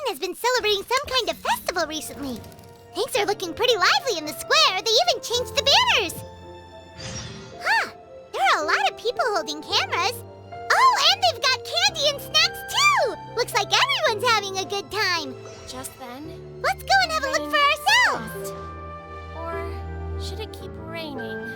has been celebrating some kind of festival recently. Things are looking pretty lively in the square. They even changed the banners. Huh, there are a lot of people holding cameras. Oh, and they've got candy and snacks too! Looks like everyone's having a good time. Just then? Let's go and have a look for ourselves. Or should it keep raining?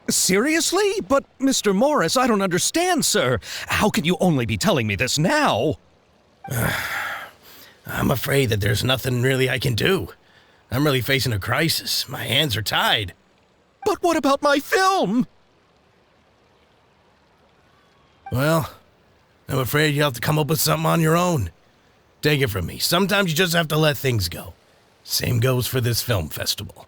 Seriously? But, Mr. Morris, I don't understand, sir. How can you only be telling me this now? I'm afraid that there's nothing really I can do. I'm really facing a crisis. My hands are tied. But what about my film? Well, I'm afraid you'll have to come up with something on your own. Take it from me. Sometimes you just have to let things go. Same goes for this film festival.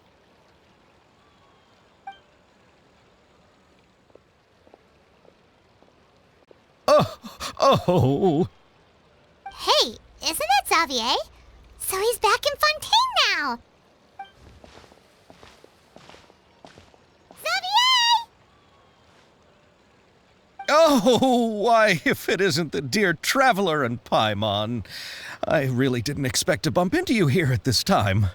Oh. Hey, isn't that Xavier? So he's back in Fontaine now. Xavier! Oh, why, if it isn't the dear Traveler and Paimon. I really didn't expect to bump into you here at this time.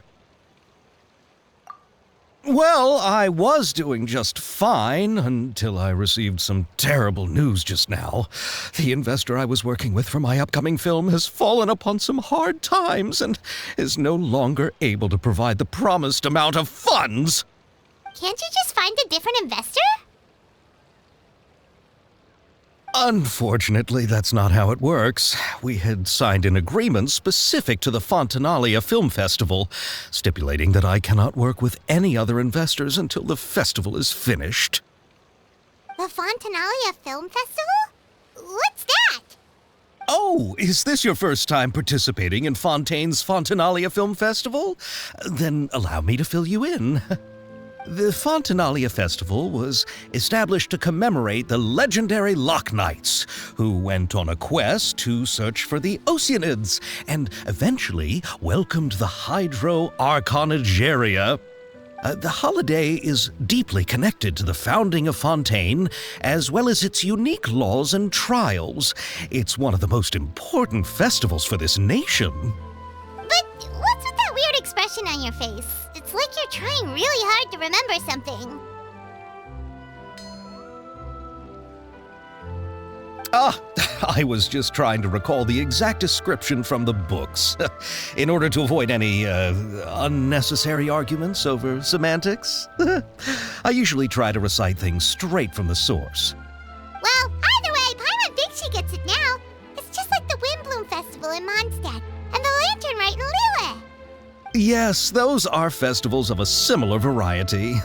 Well, I was doing just fine until I received some terrible news just now. The investor I was working with for my upcoming film has fallen upon some hard times and is no longer able to provide the promised amount of funds. Can't you just find a different investor? Unfortunately, that's not how it works. We had signed an agreement specific to the Fontinalia Film Festival, stipulating that I cannot work with any other investors until the festival is finished. The Fontinalia Film Festival? What's that? Oh, is this your first time participating in Fontaine's Fontinalia Film Festival? Then allow me to fill you in. The Fontinalia Festival was established to commemorate the legendary Loch Knights, who went on a quest to search for the Oceanids and eventually welcomed the Hydro Arconageria. The holiday is deeply connected to the founding of Fontaine, as well as its unique laws and trials. It's one of the most important festivals for this nation. But what's with that weird expression on your face? It's like you're trying really hard to remember something. I was just trying to recall the exact description from the books, in order to avoid any unnecessary arguments over semantics. I usually try to recite things straight from the source. Well, either way, Paimon thinks she gets it now. It's just like the Windbloom Festival in Mondstadt, and the Lantern Rite in Lille. Yes, those are festivals of a similar variety.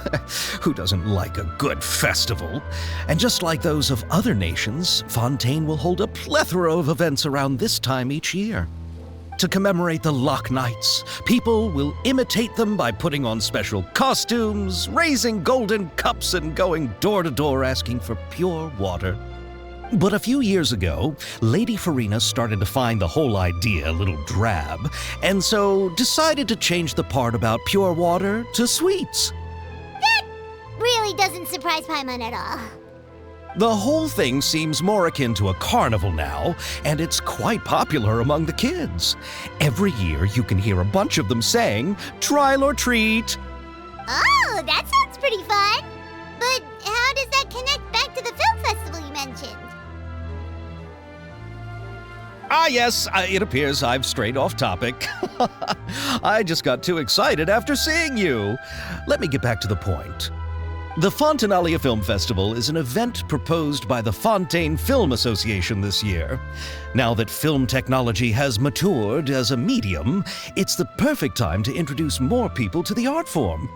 Who doesn't like a good festival? And just like those of other nations, Fontaine will hold a plethora of events around this time each year. To commemorate the Loch Knights, people will imitate them by putting on special costumes, raising golden cups, and going door to door asking for pure water. But a few years ago, Lady Farina started to find the whole idea a little drab, and so decided to change the part about pure water to sweets. That really doesn't surprise Paimon at all. The whole thing seems more akin to a carnival now, and it's quite popular among the kids. Every year you can hear a bunch of them saying, "Trial or treat." Oh, that sounds pretty fun. But how does that connect back to the film festival you mentioned? Yes, it appears I've strayed off topic. I just got too excited after seeing you. Let me get back to the point. The Fontinalia Film Festival is an event proposed by the Fontaine Film Association this year. Now that film technology has matured as a medium, it's the perfect time to introduce more people to the art form.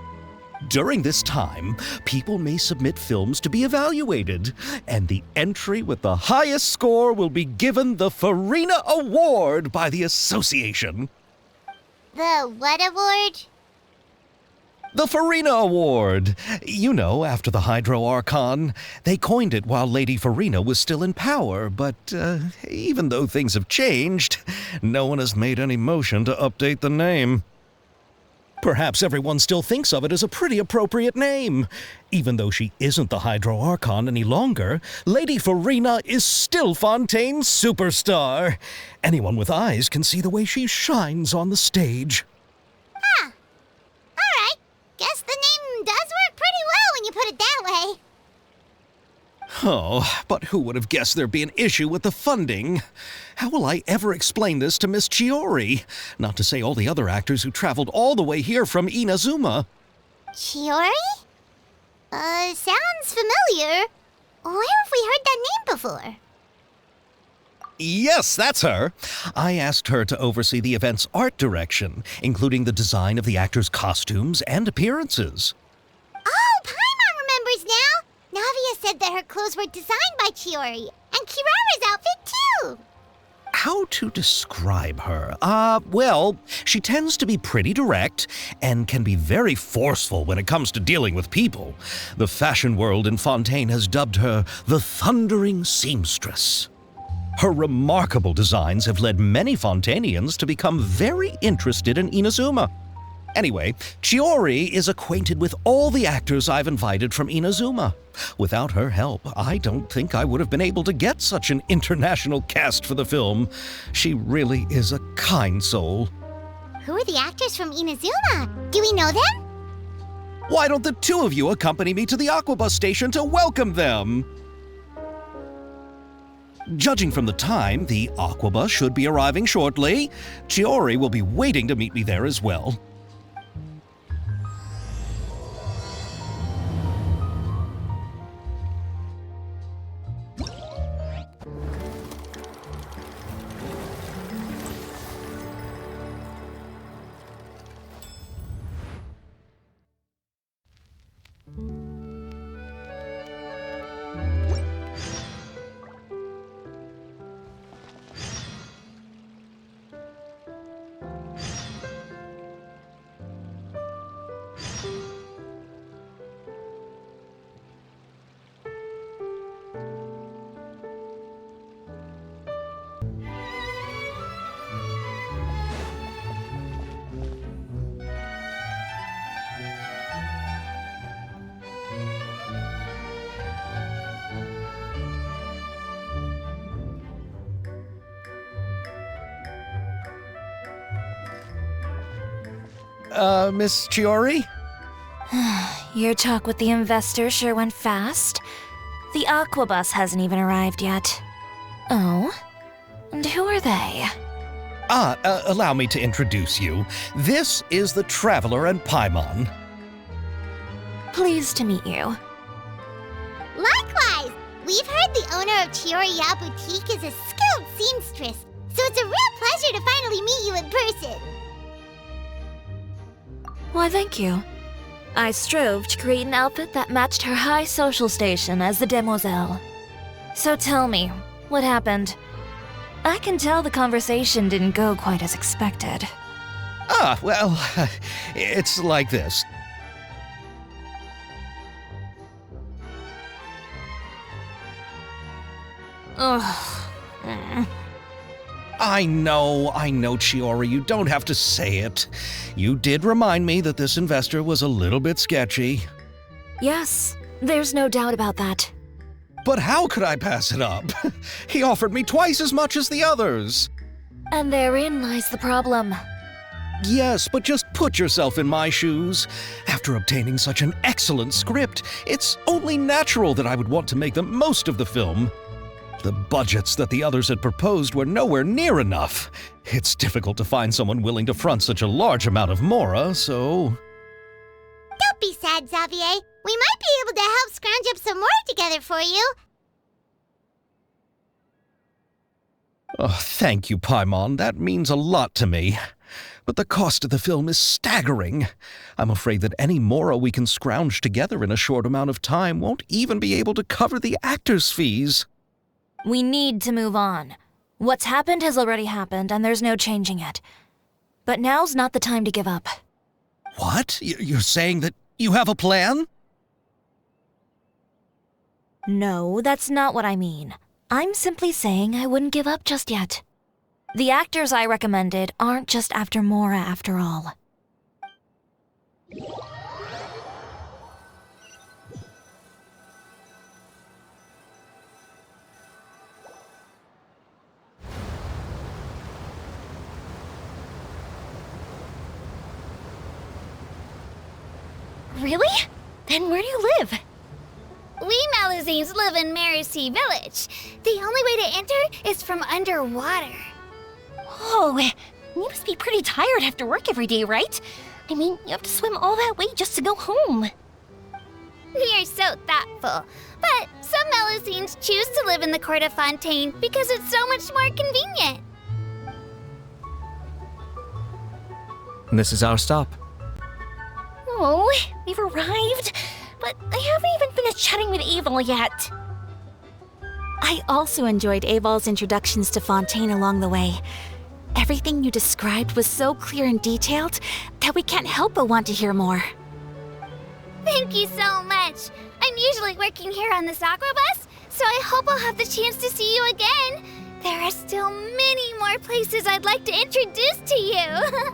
During this time, people may submit films to be evaluated, and the entry with the highest score will be given the Farina Award by the association. The what award? The Farina Award! You know, after the Hydro Archon. They coined it while Lady Farina was still in power, but even though things have changed, no one has made any motion to update the name. Perhaps everyone still thinks of it as a pretty appropriate name. Even though she isn't the Hydro Archon any longer, Lady Farina is still Fontaine's superstar. Anyone with eyes can see the way she shines on the stage. Alright, guess the name does work pretty well when you put it that way. Oh, but who would have guessed there'd be an issue with the funding? How will I ever explain this to Miss Chiori? Not to say all the other actors who traveled all the way here from Inazuma. Chiori? Sounds familiar. Where have we heard that name before? Yes, that's her. I asked her to oversee the event's art direction, including the design of the actors' costumes and appearances. Oh, Paimon remembers now! Navia said that her clothes were designed by Chiori, and Kirara's outfit too! How to describe her? Well, she tends to be pretty direct and can be very forceful when it comes to dealing with people. The fashion world in Fontaine has dubbed her the Thundering Seamstress. Her remarkable designs have led many Fontainians to become very interested in Inazuma. Anyway, Chiori is acquainted with all the actors I've invited from Inazuma. Without her help, I don't think I would have been able to get such an international cast for the film. She really is a kind soul. Who are the actors from Inazuma? Do we know them? Why don't the two of you accompany me to the Aquabus station to welcome them? Judging from the time, the Aquabus should be arriving shortly. Chiori will be waiting to meet me there as well. Miss Chiori? Your talk with the investor sure went fast. The Aquabus hasn't even arrived yet. Oh? And who are they? Allow me to introduce you. This is the Traveler and Paimon. Pleased to meet you. Likewise! We've heard the owner of Chioriya Boutique is a skilled seamstress, so it's a real pleasure to finally meet you in person. Why, thank you. I strove to create an outfit that matched her high social station as the demoiselle. So tell me, what happened? I can tell the conversation didn't go quite as expected. Well, it's like this. Ugh. I know, Chiori, you don't have to say it. You did remind me that this investor was a little bit sketchy. Yes, there's no doubt about that. But how could I pass it up? He offered me twice as much as the others. And therein lies the problem. Yes, but just put yourself in my shoes. After obtaining such an excellent script, it's only natural that I would want to make the most of the film. The budgets that the others had proposed were nowhere near enough. It's difficult to find someone willing to front such a large amount of mora, so... Don't be sad, Xavier. We might be able to help scrounge up some more together for you. Oh, thank you, Paimon. That means a lot to me. But the cost of the film is staggering. I'm afraid that any mora we can scrounge together in a short amount of time won't even be able to cover the actors' fees. We need to move on. What's happened has already happened, and there's no changing it. But now's not the time to give up. What? You're saying that you have a plan? No, that's not what I mean. I'm simply saying I wouldn't give up just yet. The actors I recommended aren't just after Mora after all. Really? Then where do you live? We Melusines live in Mercy Village. The only way to enter is from underwater. Oh, you must be pretty tired after work every day, right? I mean, you have to swim all that way just to go home. We are so thoughtful. But some Melusines choose to live in the court of Fontaine because it's so much more convenient. This is our stop. Oh, we've arrived, but I haven't even finished chatting with Aval yet. I also enjoyed Aval's introductions to Fontaine along the way. Everything you described was so clear and detailed that we can't help but want to hear more. Thank you so much. I'm usually working here on this aqua bus, so I hope I'll have the chance to see you again. There are still many more places I'd like to introduce to you.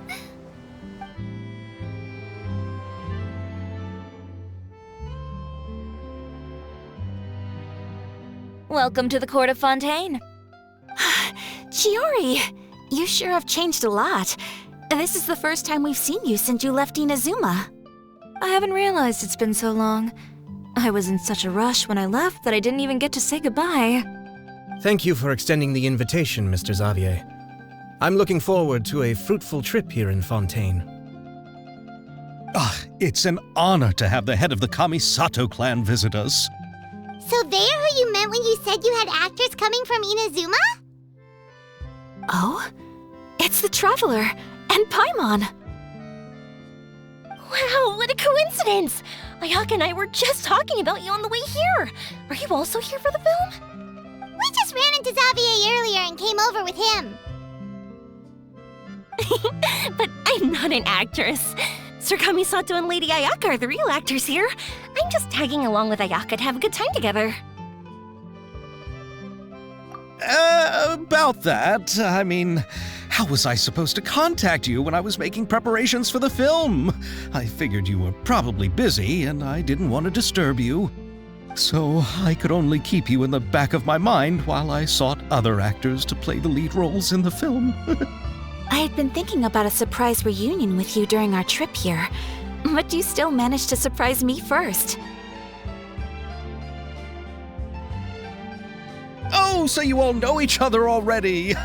Welcome to the court of Fontaine. Chiori, you sure have changed a lot. This is the first time we've seen you since you left Inazuma. I haven't realized it's been so long. I was in such a rush when I left that I didn't even get to say goodbye. Thank you for extending the invitation, Mr. Xavier. I'm looking forward to a fruitful trip here in Fontaine. It's an honor to have the head of the Kamisato clan visit us. So they're who you meant when you said you had actors coming from Inazuma? Oh? It's the Traveler and Paimon. Wow, what a coincidence! Ayaka and I were just talking about you on the way here. Are you also here for the film? We just ran into Xavier earlier and came over with him. But I'm not an actress. Sir Kamisato and Lady Ayaka are the real actors here. I'm just tagging along with Ayaka to have a good time together. About that, I mean, how was I supposed to contact you when I was making preparations for the film? I figured you were probably busy and I didn't want to disturb you. So I could only keep you in the back of my mind while I sought other actors to play the lead roles in the film. I had been thinking about a surprise reunion with you during our trip here, but you still managed to surprise me first. Oh, so you all know each other already!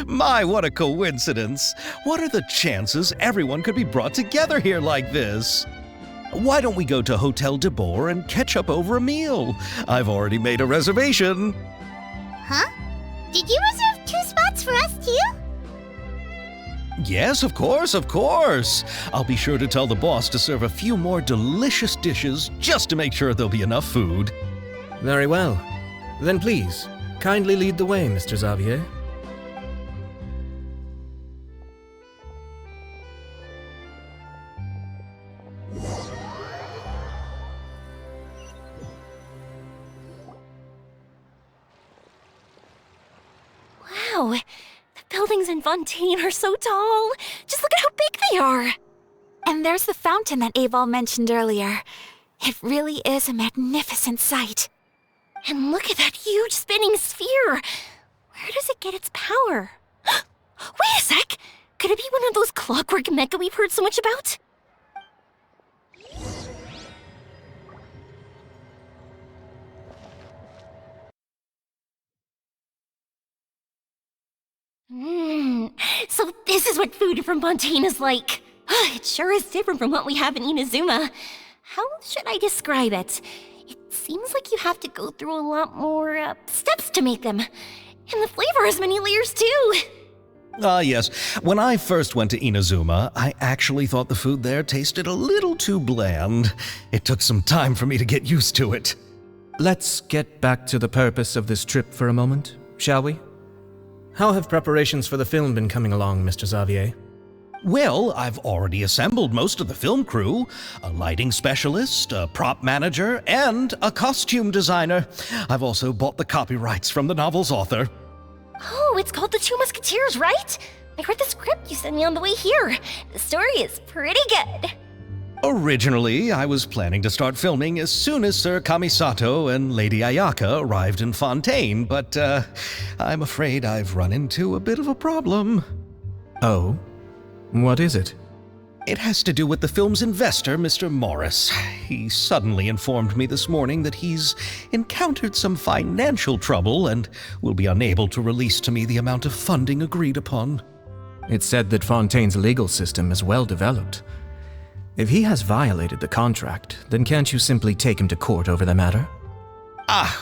My, what a coincidence! What are the chances everyone could be brought together here like this? Why don't we go to Hotel de Boer and catch up over a meal? I've already made a reservation. Huh? Did you reserve 2 spots for us too? Yes, of course, of course. I'll be sure to tell the boss to serve a few more delicious dishes just to make sure there'll be enough food. Very well. Then please, kindly lead the way, Mr. Xavier. Wow, the buildings in Fontaine are so tall. Just look at how big they are. And there's the fountain that Aval mentioned earlier. It really is a magnificent sight. And look at that huge spinning sphere. Where does it get its power? Wait a sec! Could it be one of those clockwork mecha we've heard so much about? So this is what food from Fontaine is like. It sure is different from what we have in Inazuma. How should I describe it? It seems like you have to go through a lot more steps to make them. And the flavor has many layers too. Yes. When I first went to Inazuma, I actually thought the food there tasted a little too bland. It took some time for me to get used to it. Let's get back to the purpose of this trip for a moment, shall we? How have preparations for the film been coming along, Mr. Xavier? Well, I've already assembled most of the film crew, a lighting specialist, a prop manager, and a costume designer. I've also bought the copyrights from the novel's author. Oh, it's called The Two Musketeers, right? I read the script you sent me on the way here. The story is pretty good. Originally, I was planning to start filming as soon as Sir Kamisato and Lady Ayaka arrived in Fontaine, but I'm afraid I've run into a bit of a problem. Oh? What is it? It has to do with the film's investor, Mr. Morris. He suddenly informed me this morning that he's encountered some financial trouble and will be unable to release to me the amount of funding agreed upon. It's said that Fontaine's legal system is well developed. If he has violated the contract, then can't you simply take him to court over the matter?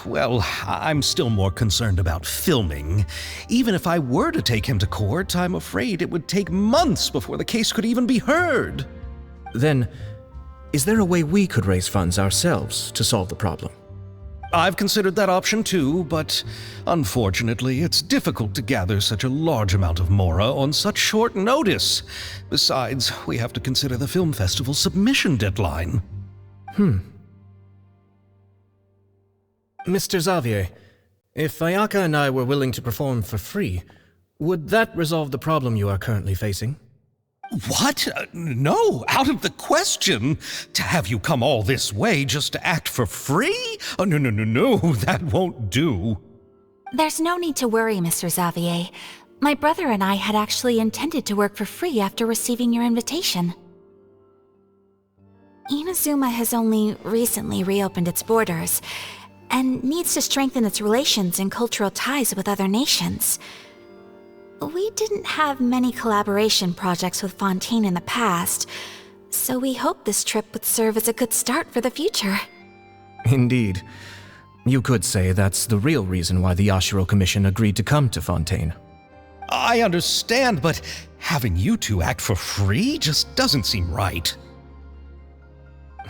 Well, I'm still more concerned about filming. Even if I were to take him to court, I'm afraid it would take months before the case could even be heard. Then, is there a way we could raise funds ourselves to solve the problem? I've considered that option too, but unfortunately, it's difficult to gather such a large amount of mora on such short notice. Besides, we have to consider the film festival's submission deadline. Mr. Xavier, if Ayaka and I were willing to perform for free, would that resolve the problem you are currently facing? What? No, out of the question. To have you come all this way just to act for free? Oh, no, that won't do. There's no need to worry, Mr. Xavier. My brother and I had actually intended to work for free after receiving your invitation. Inazuma has only recently reopened its borders, and needs to strengthen its relations and cultural ties with other nations. We didn't have many collaboration projects with Fontaine in the past, so we hoped this trip would serve as a good start for the future. Indeed. You could say that's the real reason why the Yashiro Commission agreed to come to Fontaine. I understand, but having you two act for free just doesn't seem right.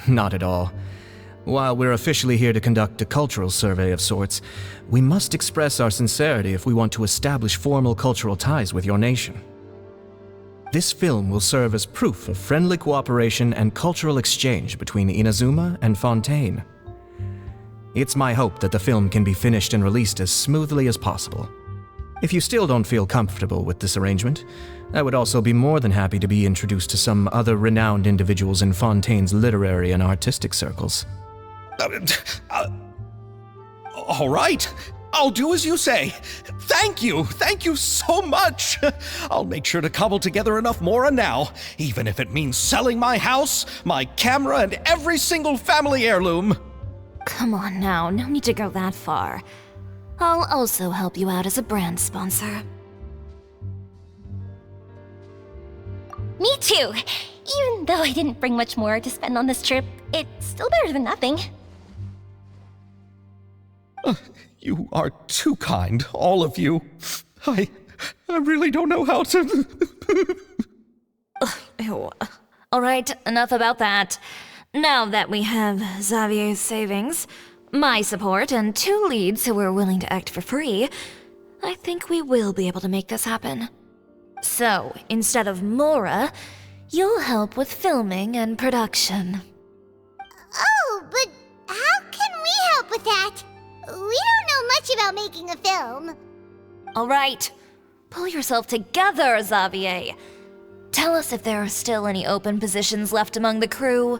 Not at all. While we're officially here to conduct a cultural survey of sorts, we must express our sincerity if we want to establish formal cultural ties with your nation. This film will serve as proof of friendly cooperation and cultural exchange between Inazuma and Fontaine. It's my hope that the film can be finished and released as smoothly as possible. If you still don't feel comfortable with this arrangement, I would also be more than happy to be introduced to some other renowned individuals in Fontaine's literary and artistic circles. All right, I'll do as you say. Thank you so much. I'll make sure to cobble together enough mora now, even if it means selling my house, my camera, and every single family heirloom. Come on now, no need to go that far. I'll also help you out as a brand sponsor. Me too. Even though I didn't bring much more to spend on this trip, it's still better than nothing. You are too kind, all of you. I really don't know how to... Ew. Alright, enough about that. Now that we have Xavier's savings, my support, and 2 leads who are willing to act for free, I think we will be able to make this happen. So, instead of mora, you'll help with filming and production. Oh, but how can we help with that? We don't know much about making a film. Alright, pull yourself together, Xavier. Tell us if there are still any open positions left among the crew.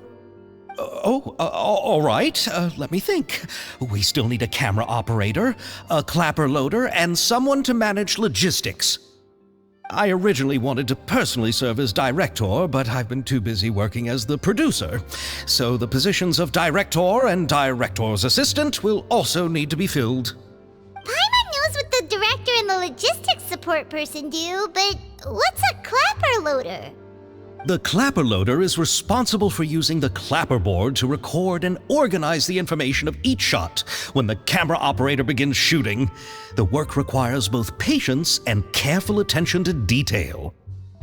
All right. Let me think. We still need a camera operator, a clapper loader, and someone to manage logistics. I originally wanted to personally serve as director, but I've been too busy working as the producer. So the positions of director and director's assistant will also need to be filled. Paimon knows what the director and the logistics support person do, but what's a clapper loader? The clapper loader is responsible for using the clapperboard to record and organize the information of each shot when the camera operator begins shooting. The work requires both patience and careful attention to detail.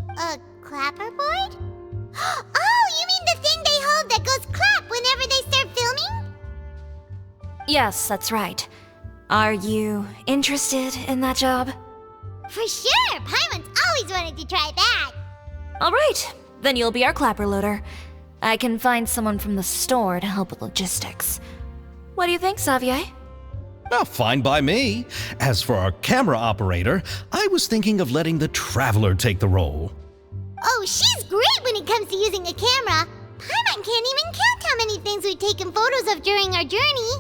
A clapperboard? Oh, you mean the thing they hold that goes clap whenever they start filming? Yes, that's right. Are you interested in that job? For sure! Paimon's always wanted to try that. Alright, then you'll be our clapper loader. I can find someone from the store to help with logistics. What do you think, Xavier? Oh, fine by me. As for our camera operator, I was thinking of letting the Traveler take the role. Oh, she's great when it comes to using a camera. Paimon can't even count how many things we've taken photos of during our journey.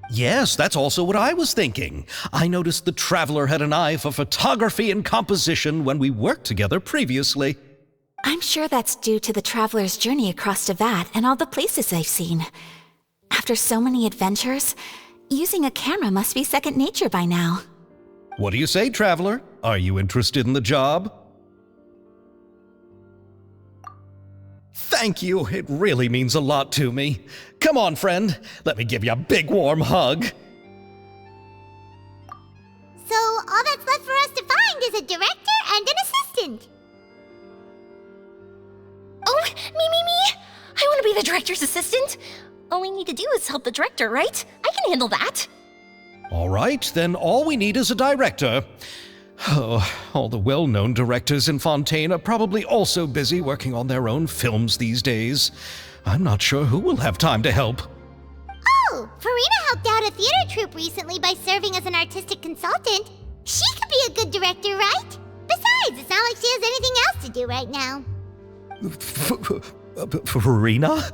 Yes, that's also what I was thinking. I noticed the Traveler had an eye for photography and composition when we worked together previously. I'm sure that's due to the traveler's journey across Devat and all the places they've seen. After so many adventures, using a camera must be second nature by now. What do you say, Traveler? Are you interested in the job? Thank you. It really means a lot to me. Come on, friend. Let me give you a big warm hug. So all that's left for us to find is a director and an assistant. Oh, me! I want to be the director's assistant. All we need to do is help the director, right? I can handle that. All right, then all we need is a director. Oh, all the well-known directors in Fontaine are probably also busy working on their own films these days. I'm not sure who will have time to help. Oh, Farina helped out a theater troupe recently by serving as an artistic consultant. She could be a good director, right? Besides, it's not like she has anything else to do right now. Farina?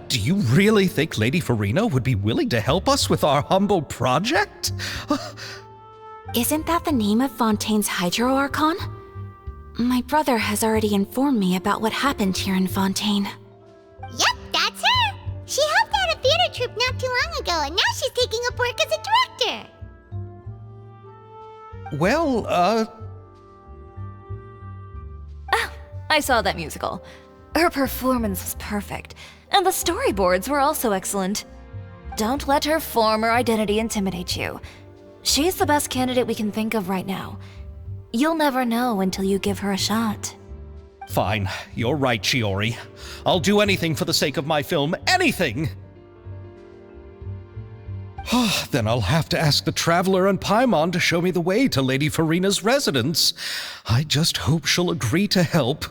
Do you really think Lady Farina would be willing to help us with our humble project? Isn't that the name of Fontaine's Hydro Archon? My brother has already informed me about what happened here in Fontaine. Yep, that's her. She helped out a theater troupe not too long ago, and now she's taking up work as a director. Well, I saw that musical. Her performance was perfect, and the storyboards were also excellent. Don't let her former identity intimidate you. She's the best candidate we can think of right now. You'll never know until you give her a shot. Fine. You're right, Chiori. I'll do anything for the sake of my film. Anything! Then I'll have to ask the Traveler and Paimon to show me the way to Lady Farina's residence. I just hope she'll agree to help.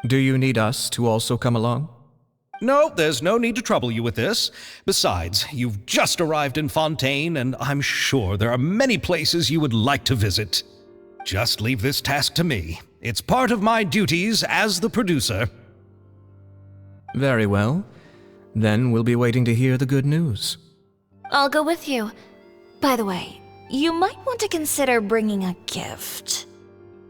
Do you need us to also come along? No, there's no need to trouble you with this. Besides, you've just arrived in Fontaine, and I'm sure there are many places you would like to visit. Just leave this task to me. It's part of my duties as the producer. Very well. Then we'll be waiting to hear the good news. I'll go with you. By the way, you might want to consider bringing a gift.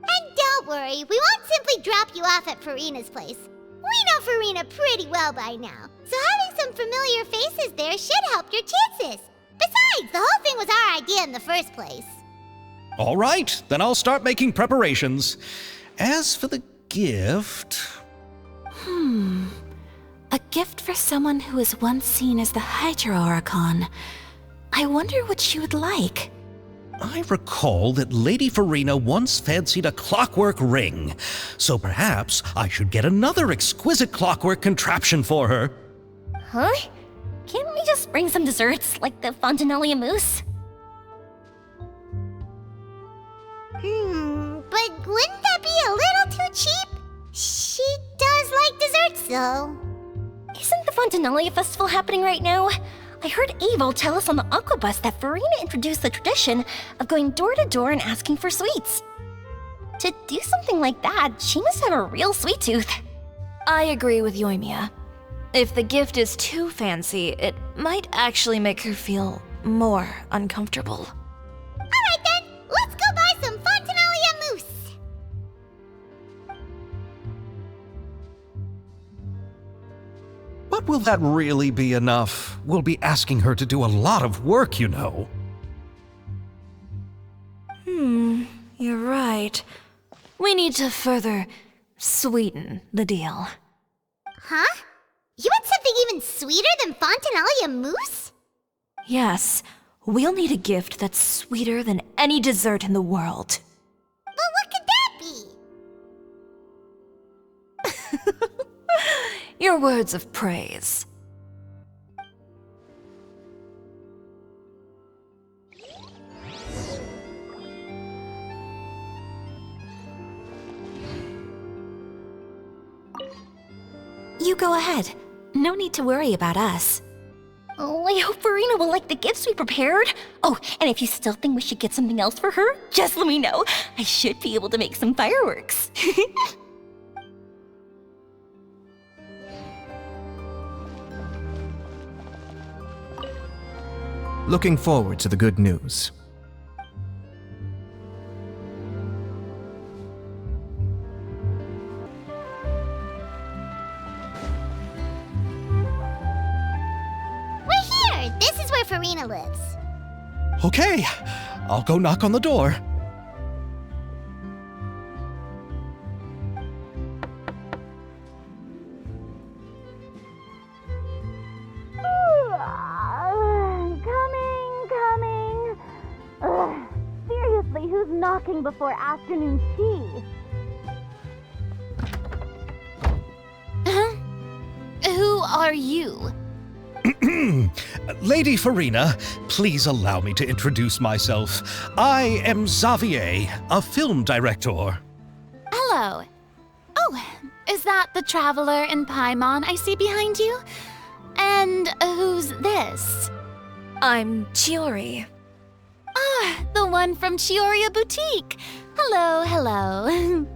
And don't worry, we won't simply drop you off at Farina's place. We know Farina pretty well by now, so having some familiar faces there should help your chances. Besides, the whole thing was our idea in the first place. All right, then I'll start making preparations. As for the gift... A gift for someone who was once seen as the Hydro Archon. I wonder what she would like. I recall that Lady Farina once fancied a clockwork ring, so perhaps I should get another exquisite clockwork contraption for her. Huh? Can't we just bring some desserts, like the Fontinalia mousse? But wouldn't that be a little too cheap? She does like desserts, though. Isn't the Fontinalia festival happening right now? I heard Abel tell us on the Aquabus that Farina introduced the tradition of going door to door and asking for sweets. To do something like that, she must have a real sweet tooth. I agree with Yoimiya. If the gift is too fancy, it might actually make her feel more uncomfortable. Alright then, let's go buy some Fontinalia mousse. But will that really be enough? We'll be asking her to do a lot of work, you know. You're right. We need to further sweeten the deal. Huh? You want something even sweeter than Fontinalia mousse? Yes, we'll need a gift that's sweeter than any dessert in the world. But what could that be? Your words of praise. You go ahead. No need to worry about us. Oh, I hope Farina will like the gifts we prepared. Oh, and if you still think we should get something else for her, just let me know. I should be able to make some fireworks. Looking forward to the good news. We're here! This is where Farina lives. Okay, I'll go knock on the door. Coming. Ugh, seriously, who's knocking before afternoon tea? Who are you? Lady Farina, please allow me to introduce myself. I am Xavier, a film director. Hello. Oh, is that the traveler in Paimon I see behind you? And who's this? I'm Chiori. Ah, the one from Chioria Boutique. Hello.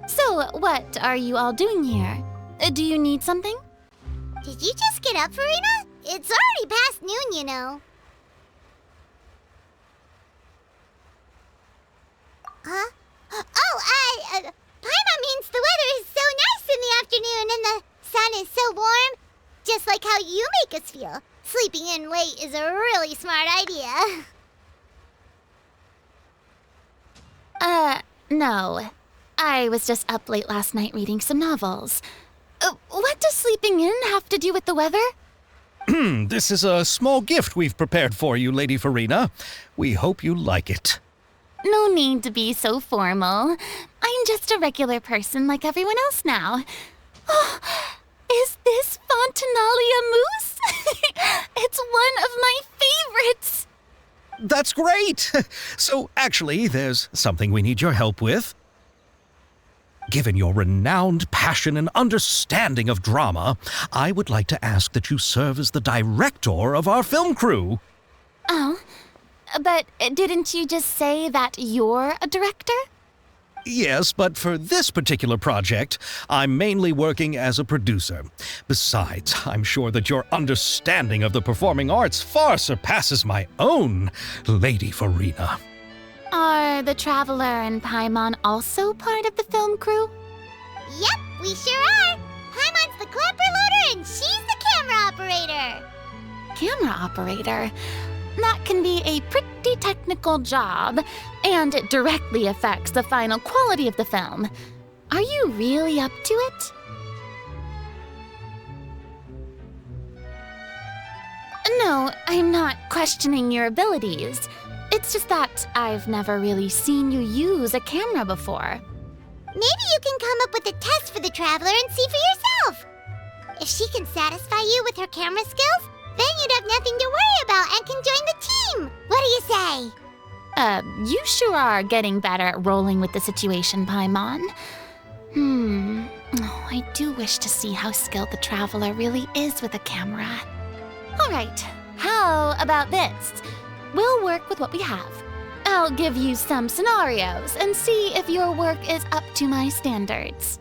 So, what are you all doing here? Do you need something? Did you just get up, Farina? It's already past noon, you know. Huh? Paimon means the weather is so nice in the afternoon and the sun is so warm. Just like how you make us feel. Sleeping in late is a really smart idea. No. I was just up late last night reading some novels. What does sleeping in have to do with the weather? This is a small gift we've prepared for you, Lady Farina. We hope you like it. No need to be so formal. I'm just a regular person like everyone else now. Oh, is this Fontinalia mousse? It's one of my favorites. That's great! So, actually, there's something we need your help with. Given your renowned passion and understanding of drama, I would like to ask that you serve as the director of our film crew. Oh, but didn't you just say that you're a director? Yes, but for this particular project, I'm mainly working as a producer. Besides, I'm sure that your understanding of the performing arts far surpasses my own, Lady Farina. Are the Traveler and Paimon also part of the film crew? Yep, we sure are. Paimon's the clapper loader and she's the camera operator. Camera operator? That can be a pretty technical job, and it directly affects the final quality of the film. Are you really up to it? No, I'm not questioning your abilities. It's just that I've never really seen you use a camera before. Maybe you can come up with a test for the Traveler and see for yourself. If she can satisfy you with her camera skills, then you'd have nothing to worry about and can join the team. What do you say? You sure are getting better at rolling with the situation, Paimon. Oh, I do wish to see how skilled the Traveler really is with a camera. All right, how about this? We'll work with what we have. I'll give you some scenarios and see if your work is up to my standards.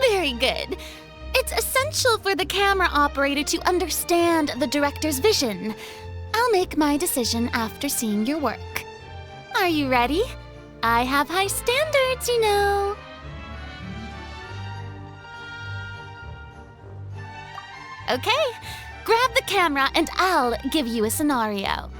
Very good. It's essential for the camera operator to understand the director's vision. I'll make my decision after seeing your work. Are you ready? I have high standards, you know. Okay, grab the camera and I'll give you a scenario.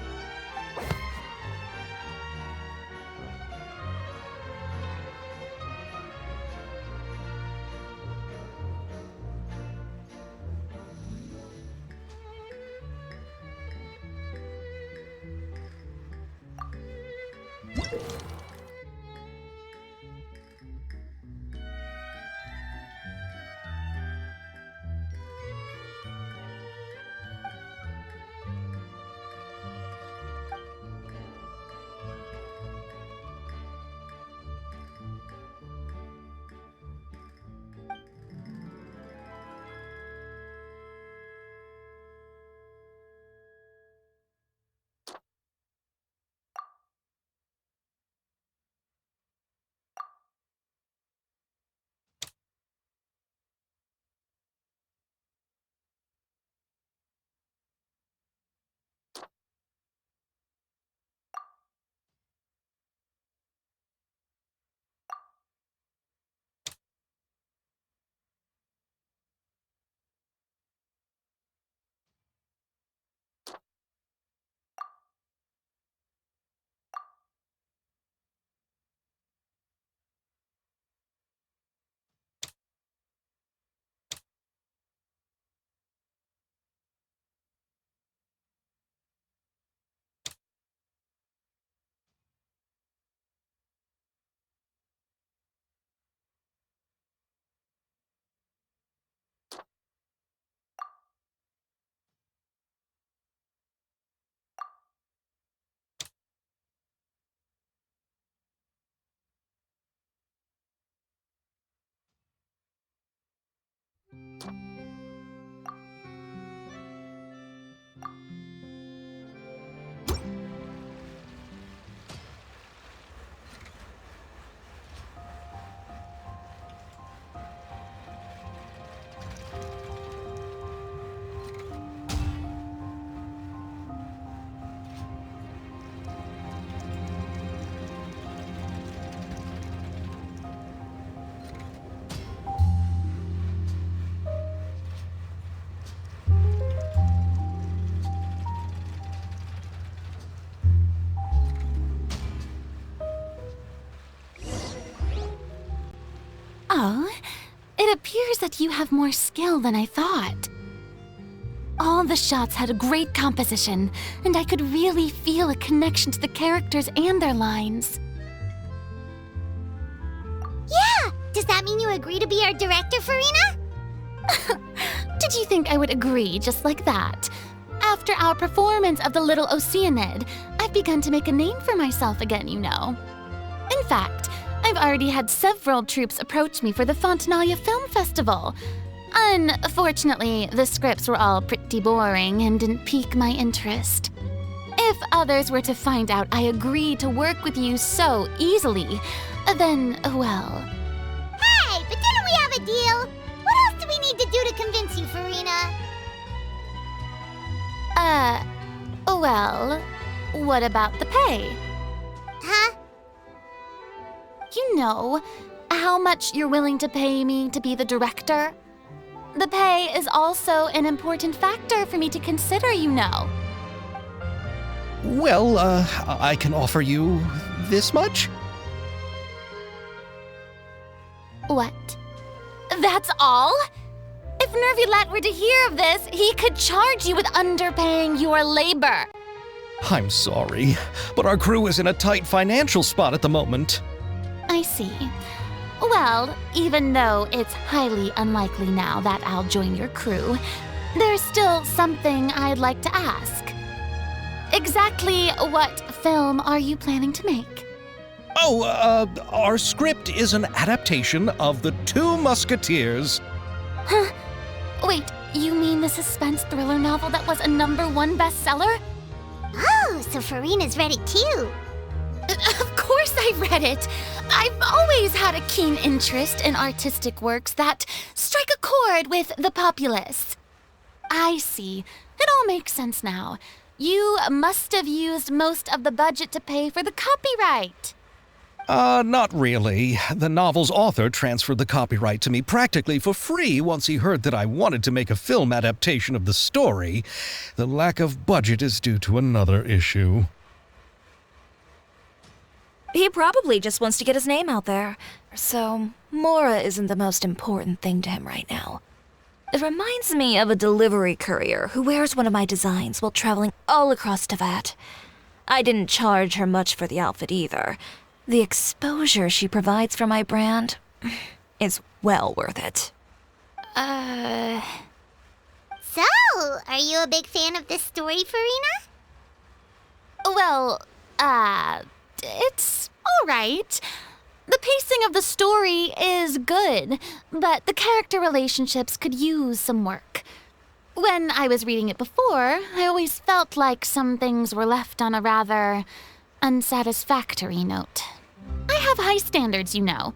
Oh, it appears that you have more skill than I thought. All the shots had a great composition, and I could really feel a connection to the characters and their lines. Yeah! Does that mean you agree to be our director, Farina? Did you think I would agree just like that? After our performance of the Little Oceanid, I've begun to make a name for myself again, you know. In fact, I've already had several troupes approach me for the Fontinalia Film Festival. Unfortunately, the scripts were all pretty boring and didn't pique my interest. If others were to find out I agreed to work with you so easily, then, well... Hey, but didn't we have a deal? What else do we need to do to convince you, Farina? Well, what about the pay? Huh? You know, how much you're willing to pay me to be the director? The pay is also an important factor for me to consider, you know. Well, I can offer you this much? What? That's all? If Nervilat were to hear of this, he could charge you with underpaying your labor. I'm sorry, but our crew is in a tight financial spot at the moment. I see. Well, even though it's highly unlikely now that I'll join your crew, there's still something I'd like to ask. Exactly what film are you planning to make? Oh, our script is an adaptation of The Two Musketeers. Huh? Wait, you mean the suspense thriller novel that was a #1 bestseller? Oh, so Farina's read it too. Of course I read it. I've always had a keen interest in artistic works that strike a chord with the populace. I see. It all makes sense now. You must have used most of the budget to pay for the copyright. Not really. The novel's author transferred the copyright to me practically for free once he heard that I wanted to make a film adaptation of the story. The lack of budget is due to another issue. He probably just wants to get his name out there. So, Mora isn't the most important thing to him right now. It reminds me of a delivery courier who wears one of my designs while traveling all across Teyvat. I didn't charge her much for the outfit either. The exposure she provides for my brand is well worth it. So, are you a big fan of this story, Farina? Well, it's all right. The pacing of the story is good, but the character relationships could use some work. When I was reading it before, I always felt like some things were left on a rather unsatisfactory note. I have high standards, you know.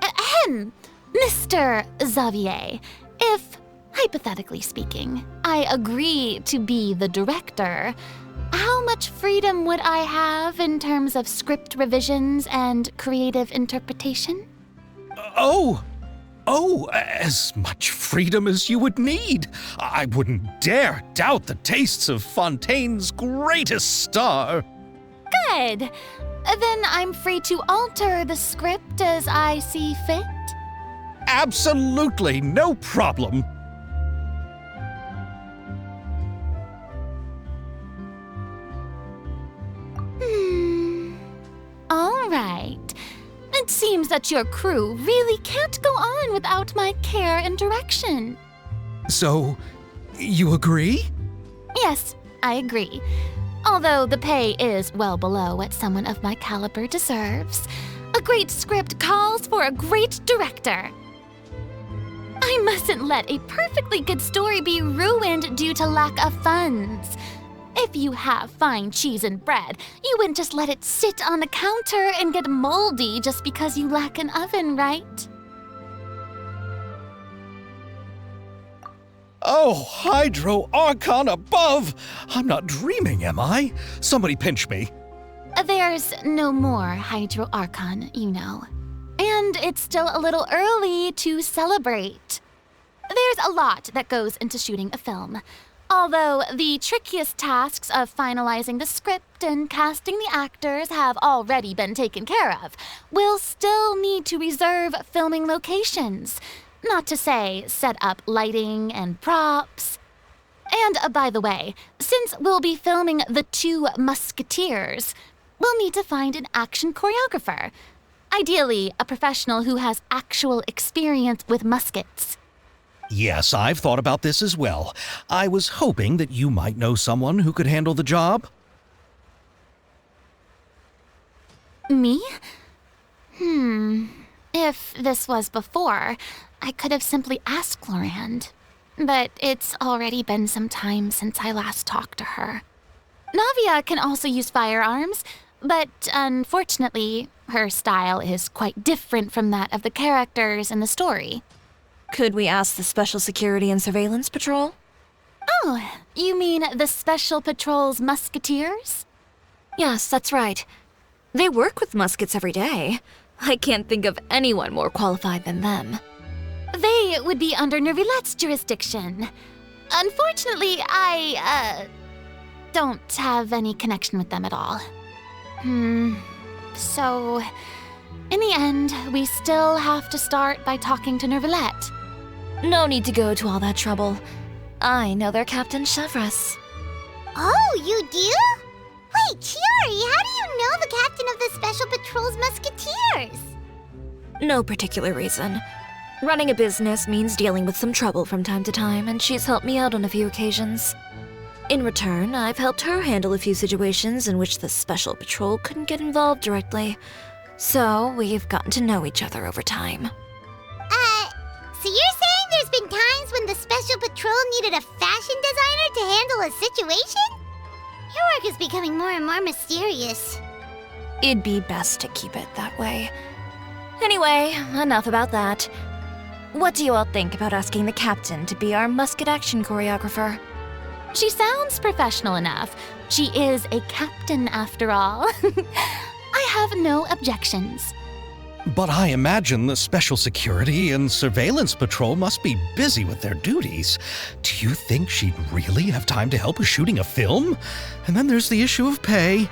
Ahem, Mr. Xavier, if, hypothetically speaking, I agree to be the director, how much freedom would I have in terms of script revisions and creative interpretation? As much freedom as you would need. I wouldn't dare doubt the tastes of Fontaine's greatest star. Good. Then I'm free to alter the script as I see fit? Absolutely no problem. All right. It seems that your crew really can't go on without my care and direction. So, you agree? Yes, I agree. Although the pay is well below what someone of my caliber deserves. A great script calls for a great director. I mustn't let a perfectly good story be ruined due to lack of funds. If you have fine cheese and bread, you wouldn't just let it sit on the counter and get moldy just because you lack an oven, right? Oh, Hydro Archon above! I'm not dreaming, am I? Somebody pinch me. There's no more Hydro Archon, you know. And it's still a little early to celebrate. There's a lot that goes into shooting a film. Although the trickiest tasks of finalizing the script and casting the actors have already been taken care of, we'll still need to reserve filming locations. Not to say set up lighting and props. And by the way, since we'll be filming the two Musketeers, we'll need to find an action choreographer. Ideally, a professional who has actual experience with muskets. Yes, I've thought about this as well. I was hoping that you might know someone who could handle the job. Me? If this was before, I could have simply asked Glorand. But it's already been some time since I last talked to her. Navia can also use firearms, but unfortunately, her style is quite different from that of the characters in the story. Could we ask the Special Security and Surveillance Patrol? Oh, you mean the Special Patrol's Musketeers? Yes, that's right. They work with muskets every day. I can't think of anyone more qualified than them. They would be under Nervilette's jurisdiction. Unfortunately, I don't have any connection with them at all. So, in the end, we still have to start by talking to Nervilette. No need to go to all that trouble. I know their Captain Chevreuse. Oh, you do? Wait, Chiori, how do you know the captain of the Special Patrol's Musketeers? No particular reason. Running a business means dealing with some trouble from time to time, and she's helped me out on a few occasions. In return, I've helped her handle a few situations in which the Special Patrol couldn't get involved directly. So, we've gotten to know each other over time. So you're saying there's been times when the Special Patrol needed a fashion designer to handle a situation? Your work is becoming more and more mysterious. It'd be best to keep it that way. Anyway, enough about that. What do you all think about asking the captain to be our musket action choreographer? She sounds professional enough. She is a captain after all. I have no objections. But I imagine the Special Security and Surveillance Patrol must be busy with their duties. Do you think she'd really have time to help with shooting a film? And then there's the issue of pay.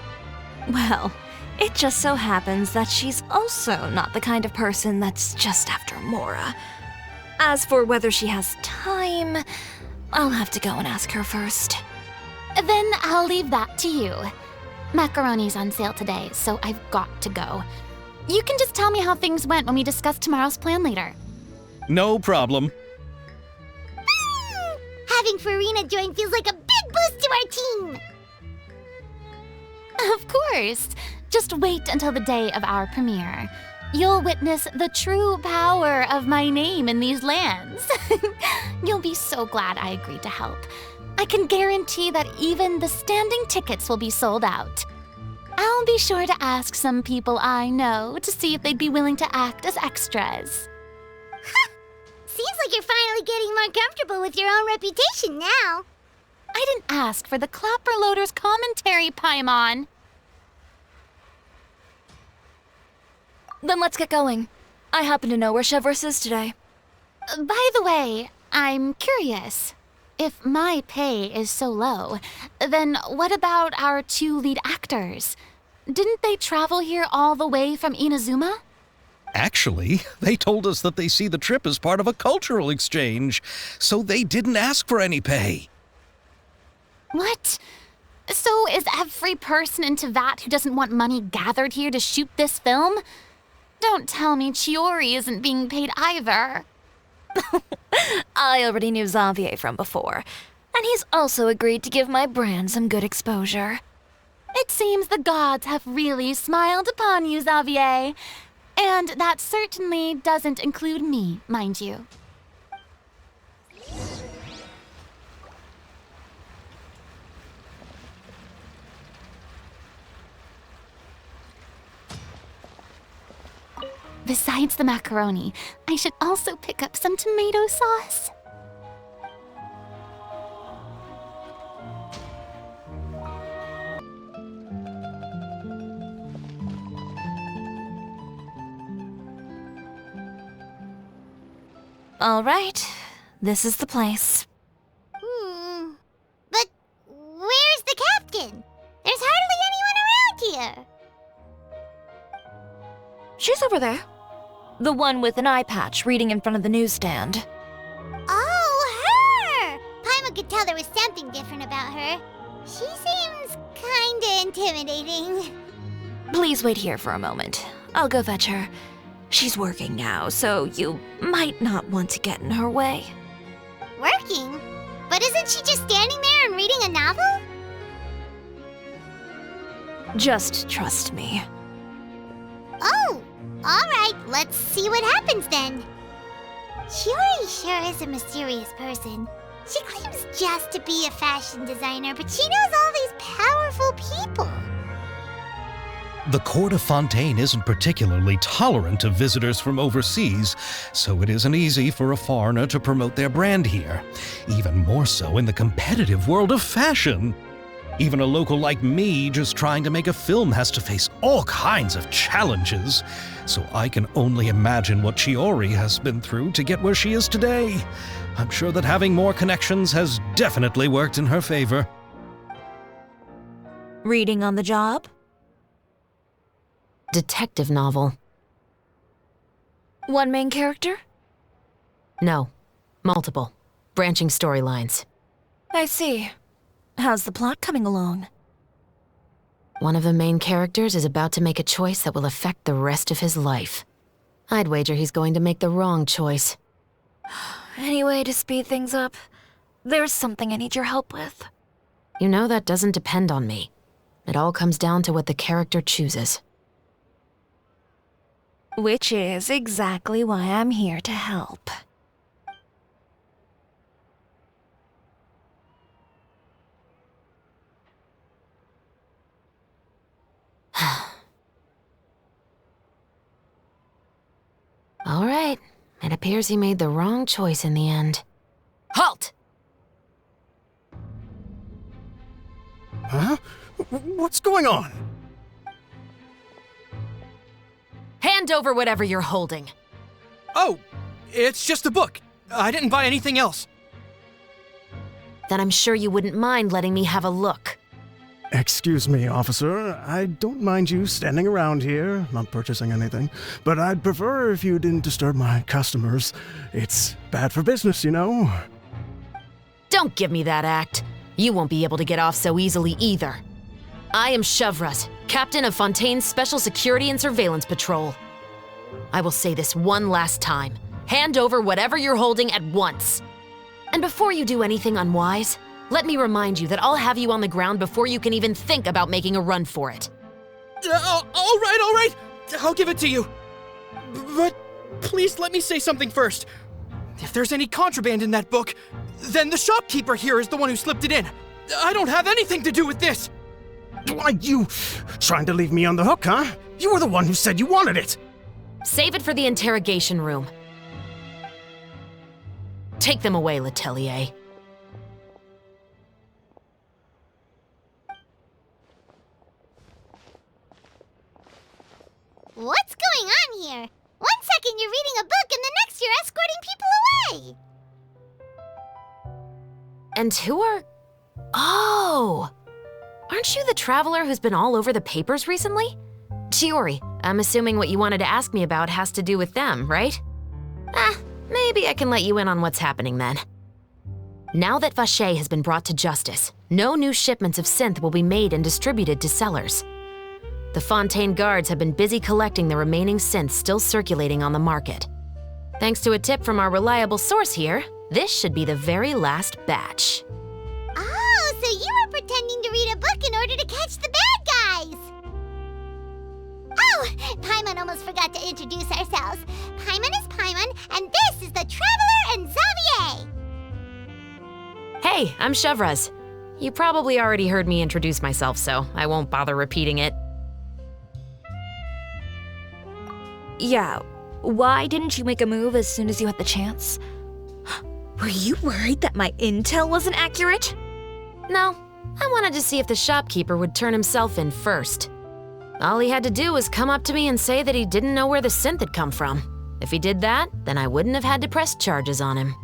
Well, it just so happens that she's also not the kind of person that's just after Mora. As for whether she has time, I'll have to go and ask her first. Then I'll leave that to you. Macaroni's on sale today, so I've got to go. You can just tell me how things went when we discuss tomorrow's plan later. No problem. Having Farina join feels like a big boost to our team. Of course. Just wait until the day of our premiere. You'll witness the true power of my name in these lands. You'll be so glad I agreed to help. I can guarantee that even the standing tickets will be sold out. I'll be sure to ask some people I know to see if they'd be willing to act as extras. Seems like you're finally getting more comfortable with your own reputation now. I didn't ask for the Clapper Loader's commentary, Paimon. Then let's get going. I happen to know where Chevreuse is today. By the way, I'm curious. If my pay is so low, then what about our two lead actors? Didn't they travel here all the way from Inazuma? Actually, they told us that they see the trip as part of a cultural exchange, so they didn't ask for any pay. What? So is every person in Tevat who doesn't want money gathered here to shoot this film? Don't tell me Chiori isn't being paid either. I already knew Xavier from before, and he's also agreed to give my brand some good exposure. It seems the gods have really smiled upon you, Xavier. And that certainly doesn't include me, mind you. Besides the macaroni, I should also pick up some tomato sauce. All right, this is the place. over there. The one with an eye patch reading in front of the newsstand. Oh, her! Paimon could tell there was something different about her. She seems kinda intimidating. Please wait here for a moment. I'll go fetch her. She's working now, so you might not want to get in her way. Working? But isn't she just standing there and reading a novel? Just trust me. Oh, alright, let's see what happens then. Shiori sure is a mysterious person. She claims just to be a fashion designer, but she knows all these powerful people. The court of Fontaine isn't particularly tolerant of visitors from overseas, so it isn't easy for a foreigner to promote their brand here. Even more so in the competitive world of fashion. Even a local like me just trying to make a film has to face all kinds of challenges, so I can only imagine what Shiori has been through to get where she is today. I'm sure that having more connections has definitely worked in her favor. Reading on the job? Detective novel. One main character? No. Multiple. Branching storylines. I see. How's the plot coming along? One of the main characters is about to make a choice that will affect the rest of his life. I'd wager he's going to make the wrong choice. Anyway, to speed things up, there's something I need your help with. You know that doesn't depend on me. It all comes down to what the character chooses. Which is exactly why I'm here to help. All right. It appears he made the wrong choice in the end. Halt! Huh? What's going on? Hand over whatever you're holding. Oh, it's just a book. I didn't buy anything else. Then I'm sure you wouldn't mind letting me have a look. Excuse me, officer. I don't mind you standing around here, not purchasing anything, but I'd prefer if you didn't disturb my customers. It's bad for business, you know. Don't give me that act. You won't be able to get off so easily either. I am Chevraz, captain of Fontaine's Special Security and Surveillance Patrol. I will say this one last time. Hand over whatever you're holding at once. And before you do anything unwise, let me remind you that I'll have you on the ground before you can even think about making a run for it. All right. I'll give it to you. But please let me say something first. If there's any contraband in that book, then the shopkeeper here is the one who slipped it in. I don't have anything to do with this. Why, you trying to leave me on the hook, huh? You were the one who said you wanted it. Save it for the interrogation room. Take them away, Letelier. What's going on here? One second you're reading a book and the next you're escorting people away. And who are... Oh! Aren't you the traveler who's been all over the papers recently? Shiori, I'm assuming what you wanted to ask me about has to do with them, right? Maybe I can let you in on what's happening then. Now that Vacher has been brought to justice, no new shipments of synth will be made and distributed to sellers. The Fontaine guards have been busy collecting the remaining synths still circulating on the market. Thanks to a tip from our reliable source here, this should be the very last batch. Oh, so you were pretending to read a book in order to catch the bad guys! Oh, Paimon almost forgot to introduce ourselves. Paimon is Paimon, and this is the Traveler and Xavier! Hey, I'm Chevraz. You probably already heard me introduce myself, so I won't bother repeating it. Yeah, why didn't you make a move as soon as you had the chance? Were you worried that my intel wasn't accurate? No, I wanted to see if the shopkeeper would turn himself in first. All he had to do was come up to me and say that he didn't know where the synth had come from. If he did that, then I wouldn't have had to press charges on him.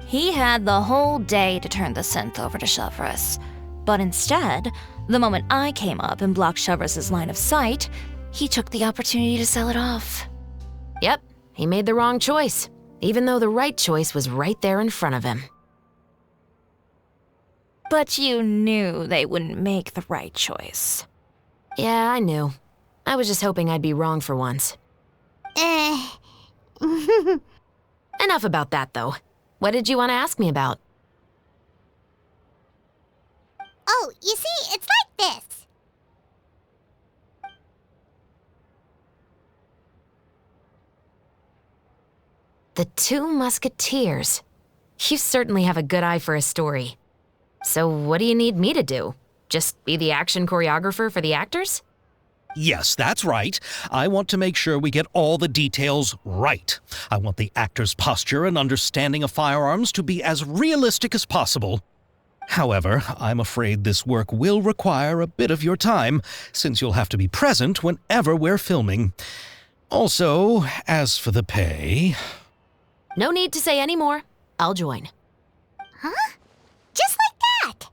He had the whole day to turn the synth over to Chevraz. But instead, the moment I came up and blocked Chevraz's line of sight, he took the opportunity to sell it off. Yep, he made the wrong choice, even though the right choice was right there in front of him. But you knew they wouldn't make the right choice. Yeah, I knew. I was just hoping I'd be wrong for once. Enough about that, though. What did you want to ask me about? Oh, you see, it's like this. The Two Musketeers. You certainly have a good eye for a story. So what do you need me to do? Just be the action choreographer for the actors? Yes, that's right. I want to make sure we get all the details right. I want the actor's posture and understanding of firearms to be as realistic as possible. However, I'm afraid this work will require a bit of your time, since you'll have to be present whenever we're filming. Also, as for the pay... No need to say any more. I'll join. Huh? Just like that.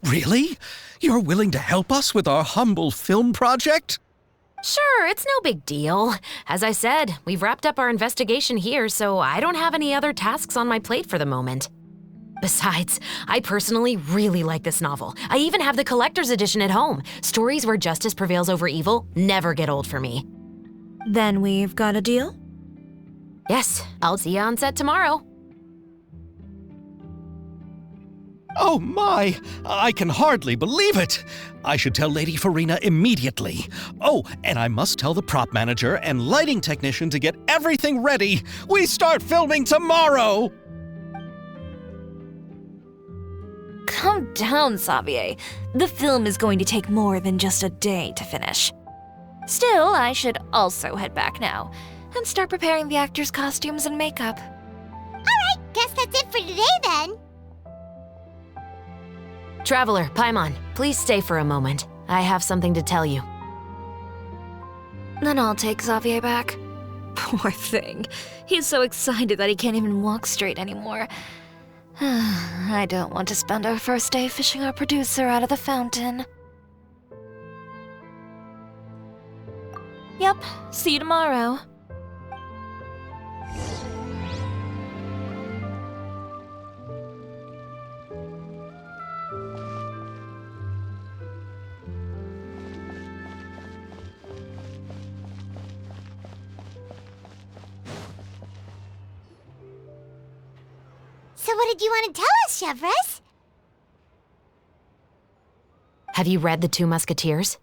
Really? You're willing to help us with our humble film project? Sure, it's no big deal. As I said, we've wrapped up our investigation here, so I don't have any other tasks on my plate for the moment. Besides, I personally really like this novel. I even have the collector's edition at home. Stories where justice prevails over evil never get old for me. Then we've got a deal? Yes, I'll see you on set tomorrow. Oh my! I can hardly believe it! I should tell Lady Farina immediately. Oh, and I must tell the prop manager and lighting technician to get everything ready. We start filming tomorrow! Calm down, Xavier. The film is going to take more than just a day to finish. Still, I should also head back now and start preparing the actors' costumes and makeup. Alright, guess that's it for today then. Traveler, Paimon, please stay for a moment. I have something to tell you. Then I'll take Xavier back. Poor thing. He's so excited that he can't even walk straight anymore. I don't want to spend our first day fishing our producer out of the fountain. Yep, see you tomorrow. So what did you want to tell us, Chevres? Have you read The Two Musketeers?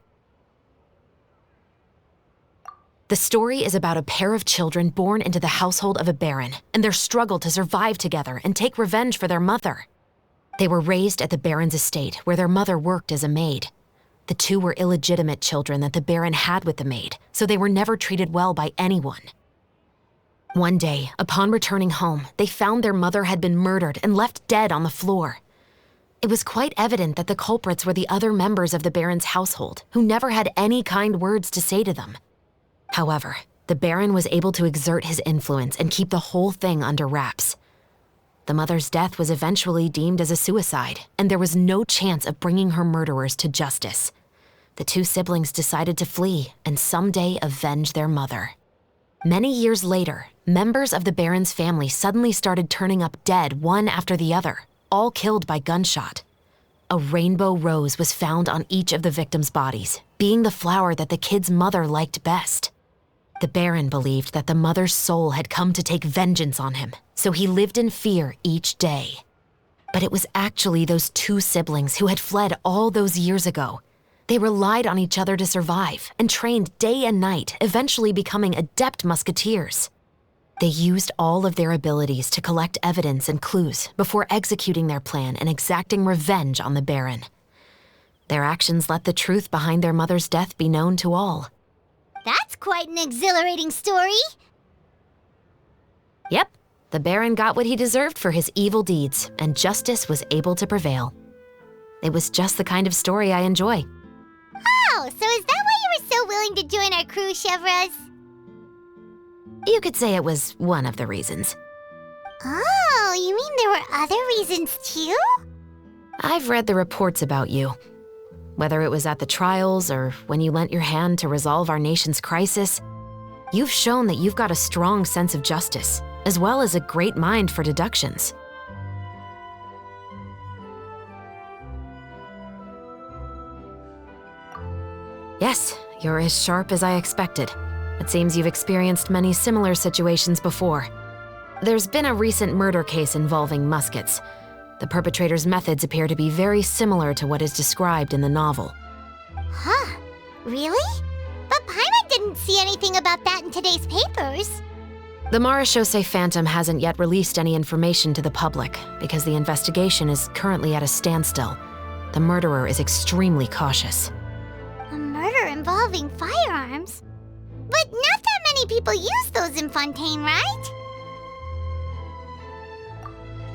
The story is about a pair of children born into the household of a baron and their struggle to survive together and take revenge for their mother. They were raised at the baron's estate, where their mother worked as a maid. The two were illegitimate children that the baron had with the maid, so they were never treated well by anyone. One day, upon returning home, they found their mother had been murdered and left dead on the floor. It was quite evident that the culprits were the other members of the baron's household, who never had any kind words to say to them. However, the baron was able to exert his influence and keep the whole thing under wraps. The mother's death was eventually deemed as a suicide, and there was no chance of bringing her murderers to justice. The two siblings decided to flee and someday avenge their mother. Many years later, members of the baron's family suddenly started turning up dead one after the other, all killed by gunshot. A rainbow rose was found on each of the victims' bodies, being the flower that the kid's mother liked best. The baron believed that the mother's soul had come to take vengeance on him, so he lived in fear each day. But it was actually those two siblings who had fled all those years ago. They relied on each other to survive and trained day and night, eventually becoming adept musketeers. They used all of their abilities to collect evidence and clues before executing their plan and exacting revenge on the baron. Their actions let the truth behind their mother's death be known to all. That's quite an exhilarating story. Yep, the baron got what he deserved for his evil deeds, and justice was able to prevail. It was just the kind of story I enjoy. Oh, so is that why you were so willing to join our crew, Chevres? You could say it was one of the reasons. Oh, you mean there were other reasons too? I've read the reports about you. Whether it was at the trials or when you lent your hand to resolve our nation's crisis, you've shown that you've got a strong sense of justice, as well as a great mind for deductions. Yes, you're as sharp as I expected. It seems you've experienced many similar situations before. There's been a recent murder case involving Muskets. The perpetrator's methods appear to be very similar to what is described in the novel. Huh? Really? But Paimon didn't see anything about that in today's papers. The Marechaussee Phantom hasn't yet released any information to the public because the investigation is currently at a standstill. The murderer is extremely cautious. A murder involving firearms? But not that many people use those in Fontaine, right?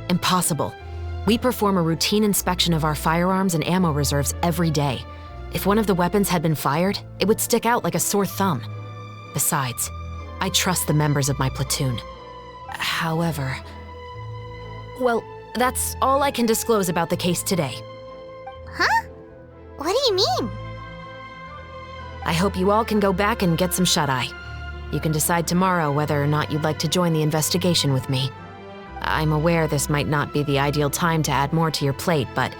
Impossible. We perform a routine inspection of our firearms and ammo reserves every day. If one of the weapons had been fired, it would stick out like a sore thumb. Besides, I trust the members of my platoon. However... Well, that's all I can disclose about the case today. Huh? What do you mean? I hope you all can go back and get some shut-eye. You can decide tomorrow whether or not you'd like to join the investigation with me. I'm aware this might not be the ideal time to add more to your plate, but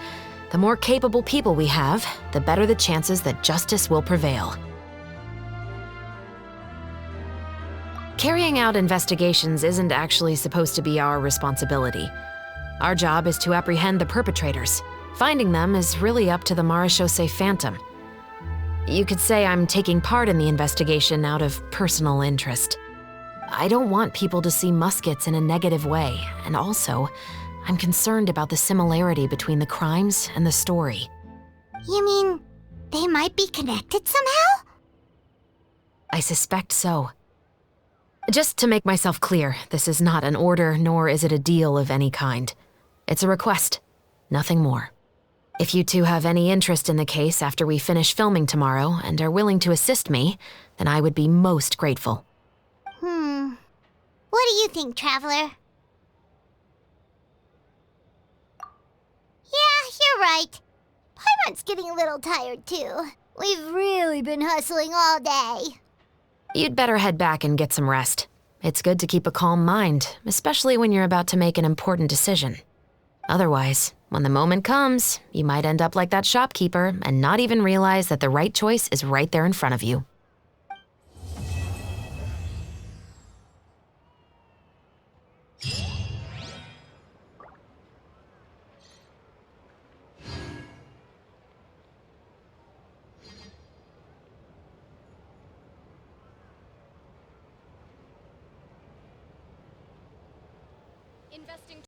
the more capable people we have, the better the chances that justice will prevail. Carrying out investigations isn't actually supposed to be our responsibility. Our job is to apprehend the perpetrators. Finding them is really up to the Marechaussee Phantom. You could say I'm taking part in the investigation out of personal interest. I don't want people to see Muskets in a negative way, and also, I'm concerned about the similarity between the crimes and the story. You mean they might be connected somehow? I suspect so. Just to make myself clear, this is not an order, nor is it a deal of any kind. It's a request, nothing more. If you two have any interest in the case after we finish filming tomorrow and are willing to assist me, then I would be most grateful. What do you think, Traveler? Yeah, you're right. Paimon's getting a little tired, too. We've really been hustling all day. You'd better head back and get some rest. It's good to keep a calm mind, especially when you're about to make an important decision. Otherwise, when the moment comes, you might end up like that shopkeeper and not even realize that the right choice is right there in front of you. Investing